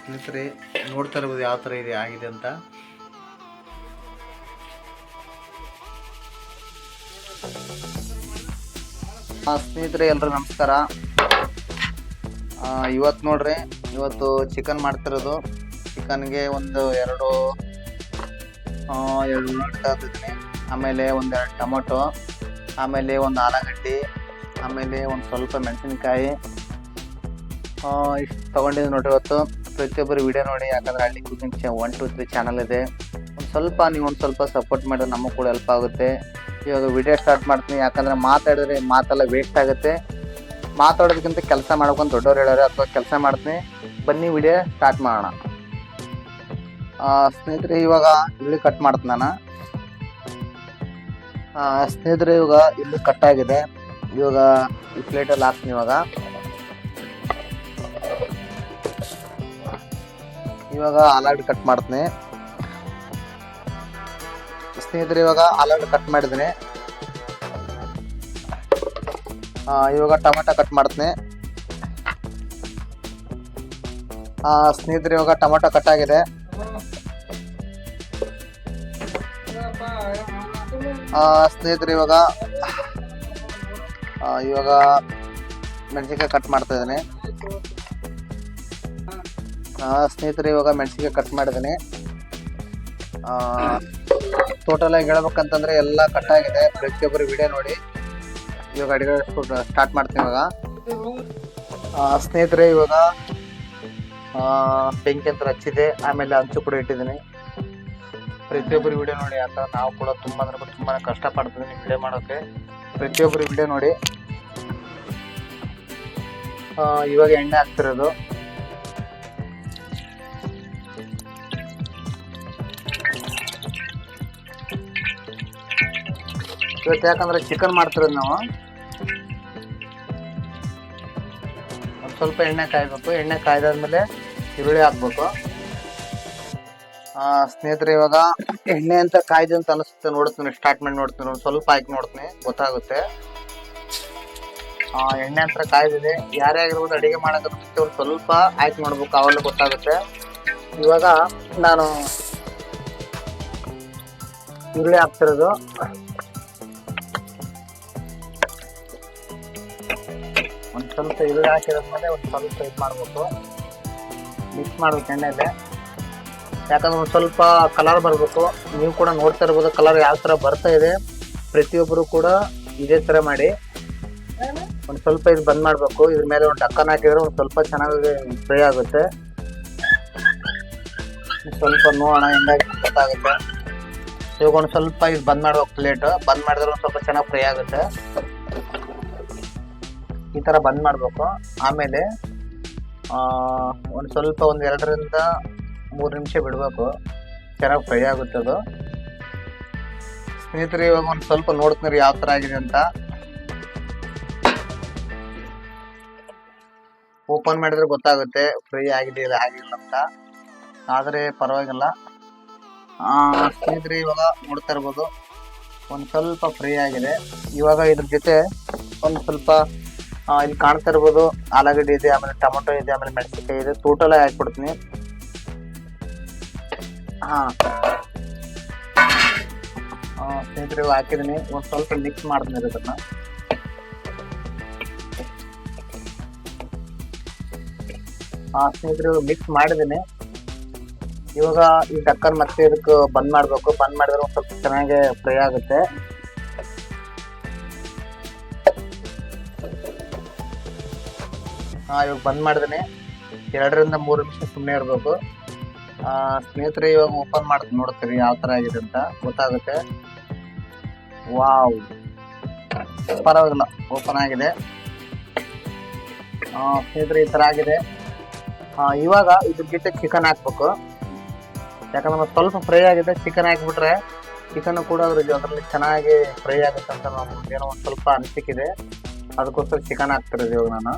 ಸ್ನೇಹಿತರೆ ನೋಡ್ತಾ ಇರ್ಬೋದು ಯಾವ ಥರ ಇದೆ ಆಗಿದೆ ಅಂತ. ಸ್ನೇಹಿತರೆ ಎಲ್ಲರೂ ನಮಸ್ಕಾರ. ಇವತ್ತು ನೋಡ್ರಿ, ಇವತ್ತು ಚಿಕನ್ ಮಾಡ್ತಿರೋದು. ಚಿಕನ್ಗೆ ಒಂದು ಎರಡು ಉಳ್ಳಾಗಡ್ಡಿ, ಆಮೇಲೆ ಒಂದೆರಡು ಟೊಮೊಟೊ, ಆಮೇಲೆ ಒಂದು ಆಲೂಗಡ್ಡೆ, ಆಮೇಲೆ ಒಂದು ಸ್ವಲ್ಪ ಮೆಣಸಿನ್ಕಾಯಿ ಇಷ್ಟು ತೊಗೊಂಡಿದ್ದು ನೋಡ್ರಿ. ಇವತ್ತು ಪ್ರತಿಯೊಬ್ಬರು ವಿಡಿಯೋ ನೋಡಿ, ಯಾಕಂದರೆ ಹಳ್ಳಿ ಕುಕಿಂಗ್ 1 2 3 ಚಾನಲ್ ಇದೆ. ನೀವು ಒಂದು ಸ್ವಲ್ಪ ಸಪೋರ್ಟ್ ಮಾಡಿದ್ರೆ ನಮಗೂ ಕೂಡ ಹೆಲ್ಪ್ ಆಗುತ್ತೆ. ಇವಾಗ ವಿಡಿಯೋ ಸ್ಟಾರ್ಟ್ ಮಾಡ್ತೀನಿ, ಯಾಕಂದರೆ ಮಾತಾಡಿದ್ರೆ ಮಾತೆಲ್ಲ ವೇಸ್ಟ್ ಆಗುತ್ತೆ. ಮಾತಾಡೋದಕ್ಕಿಂತ ಕೆಲಸ ಮಾಡ್ಕೊಂಡು ದೊಡ್ಡವ್ರು ಹೇಳೋರು, ಅಥವಾ ಕೆಲಸ ಮಾಡ್ತೀನಿ. ಬನ್ನಿ ವಿಡಿಯೋ ಸ್ಟಾರ್ಟ್ ಮಾಡೋಣ. ಸ್ನೇಹಿತರೆ ಇವಾಗ ಇಲ್ಲಿ ಕಟ್ ಮಾಡ್ತೀನಿ ನಾನು. ಸ್ನೇಹಿತರೆ ಇವಾಗ ಇಲ್ಲಿ ಕಟ್ ಆಗಿದೆ. ಇವಾಗ ಈ ಪ್ಲೇಟಲ್ಲಿ ಹಾಕ್ತೀನಿ. ಇವಾಗ ಆಲೂಗಡ್ಡೆ ಕಟ್ ಮಾಡ್ತೀನಿ. ಸ್ನೇಹಿತರೆ ಇವಾಗ ಆಲೂಗಡ್ಡೆ ಕಟ್ ಮಾಡಿದ್ದೀನಿ. ಇವಾಗ ಟೊಮೆಟೊ ಕಟ್ ಮಾಡ್ತೀನಿ. ಸ್ನೇಹಿತರೆ ಇವಾಗ ಟೊಮೆಟೊ ಕಟ್ ಆಗಿದೆ. ಸ್ನೇಹಿತರೆ ಇವಾಗ ಮೆಣಸಿನ್ಕಾಯಿ ಕಟ್ ಮಾಡ್ತಾ ಇದ್ದೀನಿ. ಸ್ನೇಹಿತರೆ ಇವಾಗ ಮೆಣಸಿನ್ಕಾಯಿ ಕಟ್ ಮಾಡಿದ್ದೀನಿ. ಟೋಟಲ್ ಆಗಿ ಹೇಳ್ಬೇಕಂತಂದ್ರೆ ಎಲ್ಲ ಕಟ್ ಆಗಿದೆ. ಪ್ರತಿಯೊಬ್ಬರು ವಿಡಿಯೋ ನೋಡಿ. ಇವಾಗ ಅಡುಗೆ ಸ್ಟಾರ್ಟ್ ಮಾಡ್ತೀನಿ. ಇವಾಗ ಸ್ನೇಹಿತರೆ ಇವಾಗ ಬೆಂಕಿ ಅಂತ ಹಚ್ಚಿದೆ, ಆಮೇಲೆ ಹಂಚು ಕೂಡ ಇಟ್ಟಿದ್ದೀನಿ. ಪ್ರತಿಯೊಬ್ಬರು ವಿಡಿಯೋ ನೋಡಿ, ಯಾಕಂದ್ರೆ ನಾವು ಕೂಡ ತುಂಬಾ ಕಷ್ಟಪಡ್ತಿದ್ದೀನಿ ವಿಡಿಯೋ ಮಾಡೋಕ್ಕೆ. ಪ್ರತಿಯೊಬ್ಬರು ವಿಡಿಯೋ ನೋಡಿ. ಇವಾಗ ಎಣ್ಣೆ ಹಾಕ್ತಿರೋದು. ಇವತ್ತು ಯಾಕಂದ್ರೆ ಚಿಕನ್ ಮಾಡ್ತಿರೋದು ನಾವು. ಒಂದು ಸ್ವಲ್ಪ ಎಣ್ಣೆ ಕಾಯ್ಬೇಕು. ಎಣ್ಣೆ ಕಾಯ್ದಾದ್ಮೇಲೆ ಈರುಳ್ಳಿ ಹಾಕ್ಬೇಕು. ಸ್ನೇಹಿತರೆ ಇವಾಗ ಎಣ್ಣೆ ಅಂತ ಕಾಯ್ದೆ ಅಂತ ಅನಿಸುತ್ತೆ. ನೋಡ್ತೀನಿ, ಸ್ಟಾರ್ಟ್ ಮಾಡಿ ನೋಡ್ತೀನಿ. ಒಂದು ಸ್ವಲ್ಪ ಹಾಕಿ ನೋಡ್ತೀನಿ, ಗೊತ್ತಾಗುತ್ತೆ. ಎಣ್ಣೆ ಅಂತ ಕಾಯ್ದಿದೆ. ಯಾರೇ ಆಗಿರ್ಬೋದು ಅಡುಗೆ ಮಾಡೋದಕ್ಕೆ ಒಂದು ಸ್ವಲ್ಪ ಹಾಕಿ ನೋಡ್ಬೇಕು, ಅವೆಲ್ಲ ಗೊತ್ತಾಗುತ್ತೆ. ಇವಾಗ ನಾನು ಈರುಳ್ಳಿ ಹಾಕ್ತಿರೋದು. ಒಂದು ಸ್ವಲ್ಪ ಈರುಳ್ಳಿ ಹಾಕಿರೋದ್ಮೇಲೆ ಒಂದು ಸ್ವಲ್ಪ ಇದು ಮಾಡಬೇಕು, ಮಿಕ್ಸ್ ಮಾಡ್ಬೇಕು ಎಣ್ಣೆಯಲ್ಲಿ. ಯಾಕಂದ್ರೆ ಒಂದು ಸ್ವಲ್ಪ ಕಲರ್ ಬರಬೇಕು. ನೀವು ಕೂಡ ನೋಡ್ತಾ ಇರ್ಬೋದು ಕಲರ್ ಯಾವ ಥರ ಬರ್ತಾ ಇದೆ. ಪ್ರತಿಯೊಬ್ಬರು ಕೂಡ ಇದೇ ಥರ ಮಾಡಿ. ಒಂದು ಸ್ವಲ್ಪ ಇದು ಬಂದ್ ಮಾಡಬೇಕು. ಇದ್ರ ಮೇಲೆ ಒಂದು ಡಕ್ಕನ್ ಹಾಕಿದ್ರೆ ಒಂದು ಸ್ವಲ್ಪ ಚೆನ್ನಾಗಿ ಫ್ರೈ ಆಗುತ್ತೆ. ಸ್ವಲ್ಪ ನೋಡೋಣ ಹೆಂಗಾಗಿ ಗೊತ್ತಾಗುತ್ತೆ. ಇವಾಗ ಒಂದು ಸ್ವಲ್ಪ ಇದು ಬಂದ್ ಮಾಡ್ಬೇಕು. ಪ್ಲೇಟ್ ಬಂದ್ ಮಾಡಿದ್ರೆ ಒಂದು ಸ್ವಲ್ಪ ಚೆನ್ನಾಗಿ ಫ್ರೈ ಆಗುತ್ತೆ. ಈ ಥರ ಬಂದ್ ಮಾಡಬೇಕು. ಆಮೇಲೆ ಒಂದು ಸ್ವಲ್ಪ ಒಂದು 2 ರಿಂದ 3 ನಿಮಿಷ ಬಿಡಬೇಕು, ಚೆನ್ನಾಗಿ ಫ್ರೈ ಆಗುತ್ತೆ ಅದು. ಸ್ನೇಹಿತರೆ ಇವಾಗ ಒಂದು ಸ್ವಲ್ಪ ನೋಡ್ತೀನಿ ಯಾವ ಥರ ಆಗಿದೆ ಅಂತ. ಓಪನ್ ಮಾಡಿದ್ರೆ ಗೊತ್ತಾಗುತ್ತೆ ಫ್ರೈ ಆಗಿದೆ ಇಲ್ಲ ಆಗಿಲ್ಲ ಅಂತ. ಆದರೆ ಪರವಾಗಿಲ್ಲ. ಸ್ನೇಹಿತರೆ ಇವಾಗ ನೋಡ್ತಾ ಇರ್ಬೋದು ಒಂದು ಸ್ವಲ್ಪ ಫ್ರೈ ಆಗಿದೆ. ಇವಾಗ ಇದ್ರ ಜೊತೆ ಒಂದು ಸ್ವಲ್ಪ ಇಲ್ಲಿ ಕಾಣ್ತಾ ಇರ್ಬೋದು ಆಲೂಗಡ್ಡೆ ಇದೆ, ಆಮೇಲೆ ಟೊಮೊಟೊ ಇದೆ, ಆಮೇಲೆ ಮೆಣಸಿನ್ಕಾಯಿ ಇದೆ. ಟೋಟಲ್ ಆಗಿ ಹಾಕ್ಬಿಡ್ತೀನಿ. ಸ್ನೇಹಿತರೆ ಹಾಕಿದ್ದೀನಿ. ಒಂದು ಸ್ವಲ್ಪ ಮಿಕ್ಸ್ ಮಾಡ್ತೀನಿ ಅದನ್ನ. ಸ್ನೇಹಿತರೆ ಮಿಕ್ಸ್ ಮಾಡಿದ್ದೀನಿ. ಇವಾಗ ಈ ಡಕ್ಕನ್ ಮತ್ತೆ ಇದಕ್ಕೆ ಬಂದ್ ಮಾಡಬೇಕು. ಬಂದ್ ಮಾಡಿದ್ರೆ ಒಂದು ಸ್ವಲ್ಪ ಚೆನ್ನಾಗಿ ಫ್ರೈ ಆಗುತ್ತೆ. ಇವಾಗ ಬಂದ್ ಮಾಡಿದ್ದೀನಿ. 2 ರಿಂದ 3 ನಿಮಿಷ ಸುಮ್ಮನೆ ಇರಬೇಕು. ಸ್ನೇಹಿತರೆ ಇವಾಗ ಓಪನ್ ಮಾಡ್ತೀನಿ, ನೋಡ್ತೀರಿ ಯಾವ ಥರ ಆಗಿದೆ ಅಂತ ಗೊತ್ತಾಗುತ್ತೆ. ವಾವ್, ಪರವಾಗಿಲ್ಲ, ಓಪನ್ ಆಗಿದೆ. ಸ್ನೇಹಿತರೆ ಈ ಥರ ಆಗಿದೆ. ಇವಾಗ ಇದ್ರ ಜೊತೆ ಚಿಕನ್ ಹಾಕ್ಬೇಕು. ಯಾಕಂದ್ರೆ ಸ್ವಲ್ಪ ಫ್ರೈ ಆಗಿದೆ. ಚಿಕನ್ ಹಾಕಿಬಿಟ್ರೆ ಚಿಕನ್ ಕೂಡ ಅದರಲ್ಲಿ ಚೆನ್ನಾಗಿ ಫ್ರೈ ಆಗುತ್ತೆ ಅಂತ ಏನೋ ಒಂದು ಸ್ವಲ್ಪ ಅನಿಸಿಕಿದೆ. ಅದಕ್ಕೋಸ್ಕರ ಚಿಕನ್ ಹಾಕ್ತಿರೋದು ಇವಾಗ ನಾನು.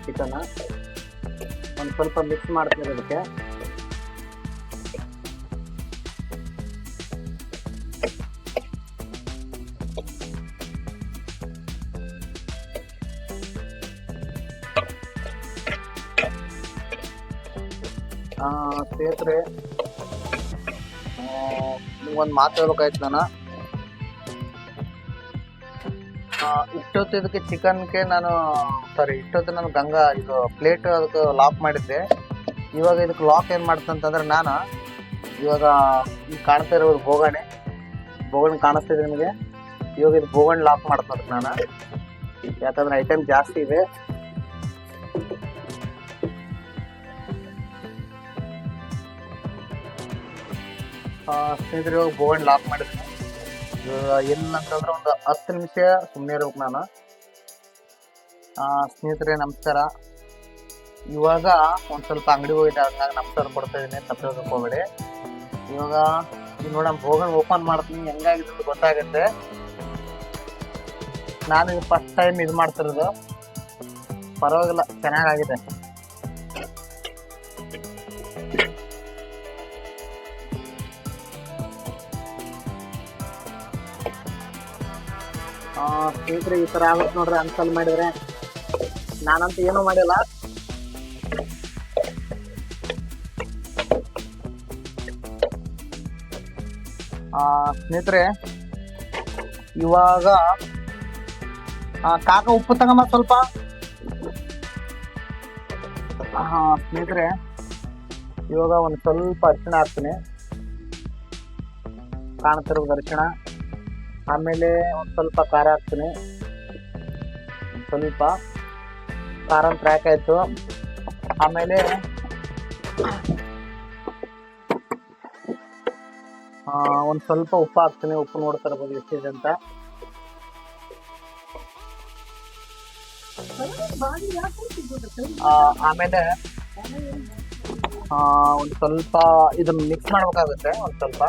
ಚಿಕನ್ ಒಂದು ಸ್ವಲ್ಪ ಮಿಕ್ಸ್ ಮಾಡ್ತೀನಿ ಅದಕ್ಕೆ. ಸ್ನೇಹಿತರೆ, ನಿಮ್ಗೊಂದು ಮಾತು ಹೇಳ್ಬೇಕಾಯ್ತು ನಾನು. ಇಷ್ಟೊತ್ತು ಇದಕ್ಕೆ ಚಿಕನ್ಗೆ ಇಷ್ಟೊತ್ತು ನಾನು ಇದು ಪ್ಲೇಟ್ ಅದಕ್ಕೆ ಲಾಕ್ ಮಾಡಿದ್ದೆ. ಇವಾಗ ಇದಕ್ಕೆ ಲಾಕ್ ಏನು ಮಾಡ್ತಂತಂದ್ರೆ ನಾನು ಇವಾಗ ಈ ಕಾಣ್ತಾ ಇರೋದು ಬೋಗಣೆ ಕಾಣಿಸ್ತಿದೆ ನಿಮಗೆ. ಇವಾಗ ಇದು ಬೋಗಣೆ ಲಾಕ್ ಮಾಡ್ತಾರೆ ನಾನು, ಯಾಕಂದ್ರೆ ಐಟಮ್ ಜಾಸ್ತಿ ಇದೆ. ಸ್ನೇಹಿತರೆ, ಇವಾಗ ಬೋಗಣೆ ಲಾಕ್ ಮಾಡಿದ್ದೀನಿ. ಏನಂತಂದ್ರೆ ಒಂದು 10 ನಿಮಿಷ ಸುಮ್ಮನೆ ಇರ್ಬೇಕು ನಾನು. ಸ್ನೇಹಿತರೆ ನಮಸ್ಕಾರ. ಇವಾಗ ಒಂದು ಸ್ವಲ್ಪ ಅಂಗಡಿಗೆ ಹೋಗಿದ್ದೆ, ಹಂಗಾಗಿ ನಮಸ್ಕಾರ ಕೊಡ್ತಾ ಇದ್ದೀನಿ, ತಪ್ಪೋದಕ್ಕೆ ಹೋಗ್ಬೇಡಿ. ಇವಾಗ ನೋಡಿ ನಮ್ಮ ಬೋಗಣೆ ಓಪನ್ ಮಾಡ್ತೀನಿ, ಹೆಂಗಾಗಿದೆ ಅಂತ ಗೊತ್ತಾಗುತ್ತೆ. ನಾನು ಇದು ಫಸ್ಟ್ ಟೈಮ್ ಇದು ಮಾಡ್ತಿರೋದು, ಪರವಾಗಿಲ್ಲ, ಚೆನ್ನಾಗಾಗಿದೆ. ಸ್ನೇಹಿತರೆ, ಈ ಥರ ಆಗುತ್ತೆ ನೋಡ್ರಿ ಅನ್ಸಲ್ ಮಾಡಿದ್ರೆ. ನಾನಂತೂ ಏನೂ ಮಾಡಿಲ್ಲ. ಸ್ನೇಹಿತರೆ, ಇವಾಗ ಕಾಕ ಉಪ್ಪು ತಗೊಂಬ ಸ್ವಲ್ಪ. ಸ್ನೇಹಿತರೆ, ಇವಾಗ ಒಂದು ಸ್ವಲ್ಪ ಅರಿಶಿಣ ಹಾಕ್ತೀನಿ, ಕಾಣ್ತಿರೋದು ಅರಿಶಿಣ. ಆಮೇಲೆ ಒಂದು ಸ್ವಲ್ಪ ಖಾರ ಹಾಕ್ತೀನಿ, ಸ್ವಲ್ಪ ಖಾರ ಅಂತ ಹಾಕಾಯ್ತು. ಆಮೇಲೆ ಒಂದು ಸ್ವಲ್ಪ ಉಪ್ಪು ಹಾಕ್ತೀನಿ, ಉಪ್ಪು ನೋಡ್ತಾ ಇರ್ಬೋದು ಎಷ್ಟಿದೆ ಅಂತ. ಆಮೇಲೆ ಒಂದು ಸ್ವಲ್ಪ ಇದನ್ನ ಮಿಕ್ಸ್ ಮಾಡ್ಬೇಕಾಗುತ್ತೆ. ಒಂದು ಸ್ವಲ್ಪ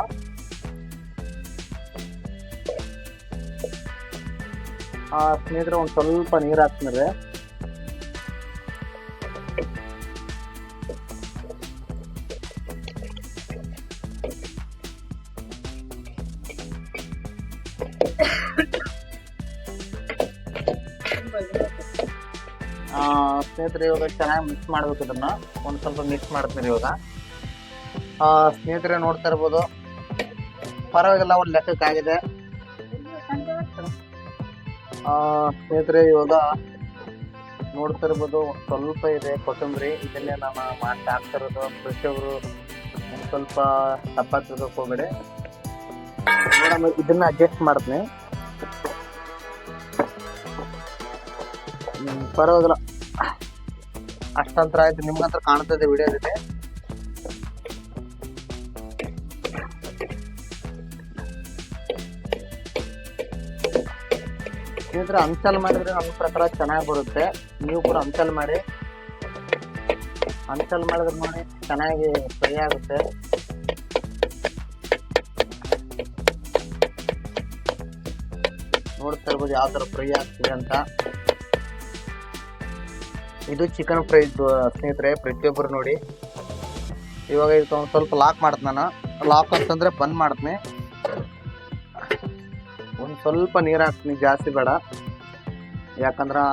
ಸ್ನೇಹಿತರೆ, ಒಂದು ಸ್ವಲ್ಪ ನೀರು ಹಾಕ್ತೀನಿ. ಸ್ನೇಹಿತರೆ, ಇವಾಗ ಚೆನ್ನಾಗಿ ಮಿಕ್ಸ್ ಮಾಡ್ಬೇಕು. ಇದನ್ನ ಒಂದು ಸ್ವಲ್ಪ ಮಿಕ್ಸ್ ಮಾಡ್ತೀನಿ ಇವಾಗ. ಸ್ನೇಹಿತರೆ ನೋಡ್ತಾ ಇರ್ಬೋದು, ಪರವಾಗಿಲ್ಲ, ಒಂದು ಲೆಕ್ಕಕ್ಕಾಗಿದೆ. ಸ್ನೇಹಿತರೆ, ಇವಾಗ ನೋಡ್ತಾ ಇರ್ಬೋದು, ಒಂದು ಸ್ವಲ್ಪ ಇದೆ ಕೊತ್ತಂಬರಿ. ಇದನ್ನೇ ನಾನು ಮಾಡಿ ಹಾಕ್ತಿರೋದು. ಪ್ರತಿಯೊಬ್ಬರು ಒಂದು ಸ್ವಲ್ಪ ತಪ್ಪಾಗ್ತದಕ್ಕೆ ಹೋಗ್ಬೇಡಿ. ಮೇಡಮ್, ಇದನ್ನ ಅಡ್ಜಸ್ಟ್ ಮಾಡ್ತೀನಿ. ಪರವಾಗಿಲ್ಲ, ಅಷ್ಟಂತರ ಆಯ್ತು. ನಿಮ್ಗಂತ ಕಾಣ್ತದೆ ವಿಡಿಯೋದಲ್ಲಿ. ಸ್ನೇಹಿತರೆ, ಅಂಚಲ್ ಮಾಡಿದ್ರೆ ನಮ್ಮ ಪ್ರಕಾರ ಚೆನ್ನಾಗಿ ಬರುತ್ತೆ. ನೀವು ಕೂಡ ಅಂಚಲ್ ಮಾಡಿ. ಅಂಚಲ್ ಮಾಡಿದ್ರೆ ನೋಡಿ ಚೆನ್ನಾಗಿ ಫ್ರೈ ಆಗುತ್ತೆ. ನೋಡ್ತಾ ಇರ್ಬೋದು ಯಾವ ಥರ ಫ್ರೈ ಆಗ್ತಿದೆ ಅಂತ. ಇದು ಚಿಕನ್ ಫ್ರೈ ಸ್ನೇಹಿತರೆ, ಪ್ರತಿಯೊಬ್ಬರು ನೋಡಿ. ಇವಾಗ ಇದಕ್ಕೆ ಒಂದು ಸ್ವಲ್ಪ ಲಾಕ್ ಮಾಡ್ತೀನಿ ನಾನು. ಲಾಕ್ ಅಂತಂದರೆ ಬಂದ್ ಮಾಡ್ತೀನಿ. ಒಂದು ಸ್ವಲ್ಪ ನೀರು ಹಾಕ್ತೀನಿ, ಜಾಸ್ತಿ ಬೇಡ, ಯಾಕಂದ್ರೆ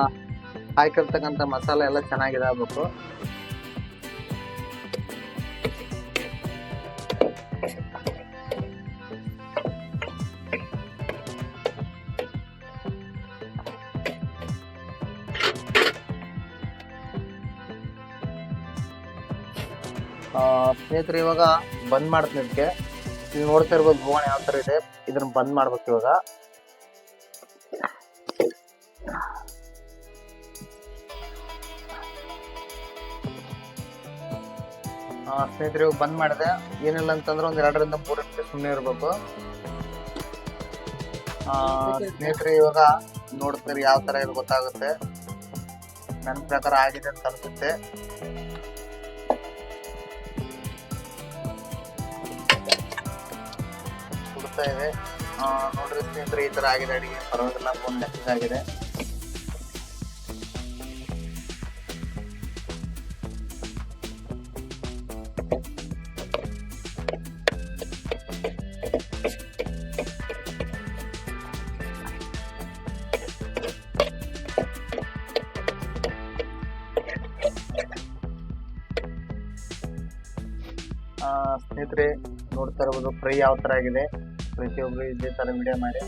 ಹಾಕಿರ್ತಕ್ಕಂಥ ಮಸಾಲೆ ಎಲ್ಲ ಚೆನ್ನಾಗಿದೆ ಆಗ್ಬೇಕು. ಸ್ನೇಹಿತರೆ, ಇವಾಗ ಬಂದ್ ಮಾಡ್ತೀನಿ. ಇದಕ್ಕೆ ನೀವು ನೋಡ್ತಾ ಇರ್ಬೋದು ಬೋಗಣೆ ಯಾವ ಥರ ಇದೆ. ಇದನ್ನ ಬಂದ್ ಮಾಡ್ಬೇಕು ಇವಾಗ. ಸ್ನೇಹಿತರೆ, ಇವಾಗ ಬಂದ್ ಮಾಡಿದೆ. ಏನಿಲ್ಲ ಅಂತಂದ್ರೆ ಒಂದು 2 ರಿಂದ 3 ನಿಮಿಷ ಸುಮ್ಮನೆ ಇರಬೇಕು. ಸ್ನೇಹಿತರೆ, ಇವಾಗ ನೋಡ್ತೀರಿ ಯಾವ ಥರ ಇದು ಗೊತ್ತಾಗುತ್ತೆ. ನನ್ನ ಪ್ರಕಾರ ಆಗಿದೆ ಅಂತ ಅನ್ಸುತ್ತೆ. ಸುಡ್ತಾ ಇದೆ ನೋಡ್ರಿ ಸ್ನೇಹಿತರೆ, ಈ ಥರ ಆಗಿದೆ ಅಡಿಗೆ. ಪರವಾಗಿಲ್ಲ, ಒಂದು ಲೆಕ್ಕದಾಗಿದೆ. ಸ್ನೇಹಿತರೆ ನೋಡ್ತಾ ಇರ್ಬೋದು ಫ್ರೈ ಯಾವ ಥರ ಆಗಿದೆ. ಪ್ರತಿಯೊಬ್ಬರು ಇದೇ ಥರ ವಿಡಿಯೋ ಮಾಡಿ,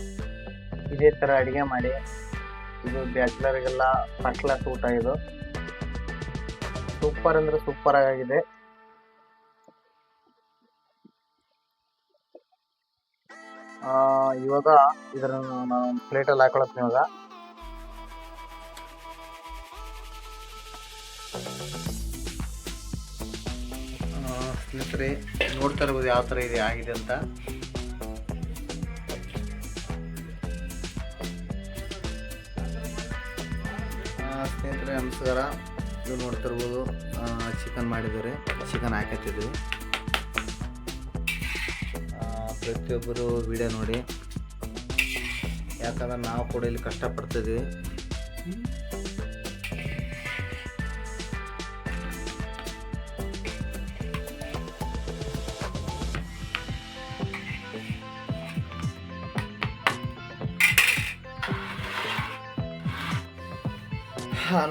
ಇದೇ ಥರ ಅಡುಗೆ ಮಾಡಿ. ಇದು ಬ್ಯಾಚುಲರ್ಗೆಲ್ಲ ಫಸ್ಟ್ ಕ್ಲಾಸ್ ಊಟ. ಇದು ಸೂಪರ್ ಅಂದರೆ ಸೂಪರ್ ಆಗಿದೆ. ಇವಾಗ ಇದನ್ನು ನಾನು ಪ್ಲೇಟಲ್ಲಿ ಹಾಕೊಳತ್ತೀನಿ. ಇವಾಗ ಸ್ನೇಹಿತರೆ ನೋಡ್ತಾ ಇರ್ಬೋದು ಯಾವ ಥರ ಇದೆ ಆಗಿದೆ ಅಂತ. ಸ್ನೇಹಿತರೆ ನಮಸ್ಕಾರ. ಇದು ನೋಡ್ತಾ ಇರ್ಬೋದು ಚಿಕನ್ ಮಾಡಿದ್ದಾರೆ, ಚಿಕನ್ ಹಾಕತ್ತಿದ್ವಿ. ಪ್ರತಿಯೊಬ್ಬರು ವಿಡಿಯೋ ನೋಡಿ, ಯಾಕಂದ್ರೆ ನಾವು ಕೂಡ ಇಲ್ಲಿ ಕಷ್ಟಪಡ್ತಿದ್ವಿ.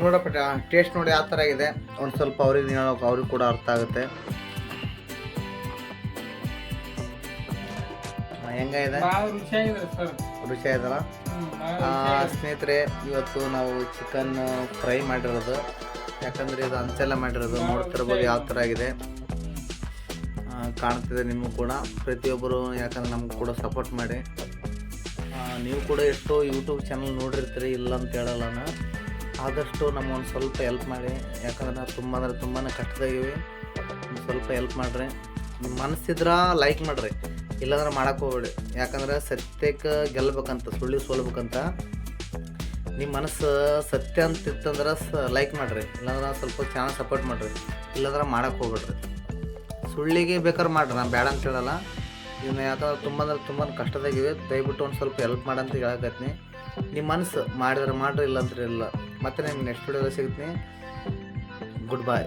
ನೋಡಪ್ಪ ಟೇಸ್ಟ್ ನೋಡಿ ಯಾವ ಥರ ಆಗಿದೆ. ಒಂದು ಸ್ವಲ್ಪ ಅವ್ರಿಗೆ ಹೇಳೋಕೆ ಅವ್ರಿಗೆ ಕೂಡ ಅರ್ಥ ಆಗುತ್ತೆ. ಹೆಂಗಿದೆ? ರುಚಿ ಆಯ್ತಲ್ಲ ಸ್ನೇಹಿತರೆ. ಇವತ್ತು ನಾವು ಚಿಕನ್ ಫ್ರೈ ಮಾಡಿರೋದು, ಯಾಕಂದರೆ ಇದು ಅಂಚೆಲ್ಲ ಮಾಡಿರೋದು. ನೋಡ್ತಿರ್ಬೋದು ಯಾವ ಥರ ಆಗಿದೆ, ಕಾಣ್ತಿದೆ ನಿಮಗೂ ಕೂಡ. ಪ್ರತಿಯೊಬ್ಬರು ಯಾಕಂದ್ರೆ ನಮ್ಗೆ ಕೂಡ ಸಪೋರ್ಟ್ ಮಾಡಿ. ನೀವು ಕೂಡ ಎಷ್ಟೋ ಯೂಟ್ಯೂಬ್ ಚಾನಲ್ ನೋಡಿರ್ತೀರಿ, ಇಲ್ಲ ಅಂತ ಹೇಳಲ್ಲ. ಆದಷ್ಟು ನಮ್ಮೊಂದು ಸ್ವಲ್ಪ ಹೆಲ್ಪ್ ಮಾಡಿ, ಯಾಕಂದ್ರೆ ನಾವು ತುಂಬ ಅಂದರೆ ತುಂಬಾ ಕಷ್ಟದಾಗಿವಿ. ಒಂದು ಸ್ವಲ್ಪ ಹೆಲ್ಪ್ ಮಾಡಿರಿ. ನಿಮ್ಮ ಮನಸ್ಸಿದ್ರೆ ಲೈಕ್ ಮಾಡಿರಿ, ಇಲ್ಲಾಂದ್ರೆ ಮಾಡೋಕ್ಕೆ ಹೋಗ್ಬೇಡಿ. ಯಾಕಂದ್ರೆ ಸತ್ಯಕ್ಕೆ ಗೆಲ್ಲಬೇಕಂತ, ಸುಳ್ಳಿ ಸೋಲ್ಬೇಕಂತ. ನಿಮ್ಮ ಮನಸ್ಸು ಸತ್ಯ ಅಂತಿತ್ತಂದ್ರೆ ಲೈಕ್ ಮಾಡಿರಿ, ಇಲ್ಲಾಂದ್ರೆ ಸ್ವಲ್ಪ ಚಾನಲ್ ಸಪೋರ್ಟ್ ಮಾಡಿರಿ, ಇಲ್ಲಾಂದ್ರೆ ಮಾಡೋಕ್ಕೆ ಹೋಗ್ಬೇಡ್ರಿ. ಸುಳ್ಳಿಗೆ ಬೇಕಾದ್ರೆ ಮಾಡಿರಿ, ನಾನು ಬೇಡ ಅಂತ ಹೇಳಲ್ಲ. ಇದನ್ನ ಯಾಕಂದ್ರೆ ತುಂಬ ಅಂದರೆ ತುಂಬ ಕಷ್ಟದಾಗಿವೆ. ದಯವಿಟ್ಟು ಒಂದು ಸ್ವಲ್ಪ ಹೆಲ್ಪ್ ಮಾಡಂತ ಹೇಳಕತ್ತೀನಿ. ನಿಮ್ಮ ಮನಸ್ಸು ಮಾಡಿದ್ರೆ ಮಾಡಿರಿ, ಇಲ್ಲಾಂದ್ರೆ ಇಲ್ಲ. ಮತ್ತೆ ನಿಮ್ಗೆ ನೆಕ್ಸ್ಟ್ ವಿಡಿಯೋದಲ್ಲಿ ಸಿಗ್ತೀನಿ. ಗುಡ್ ಬಾಯ್.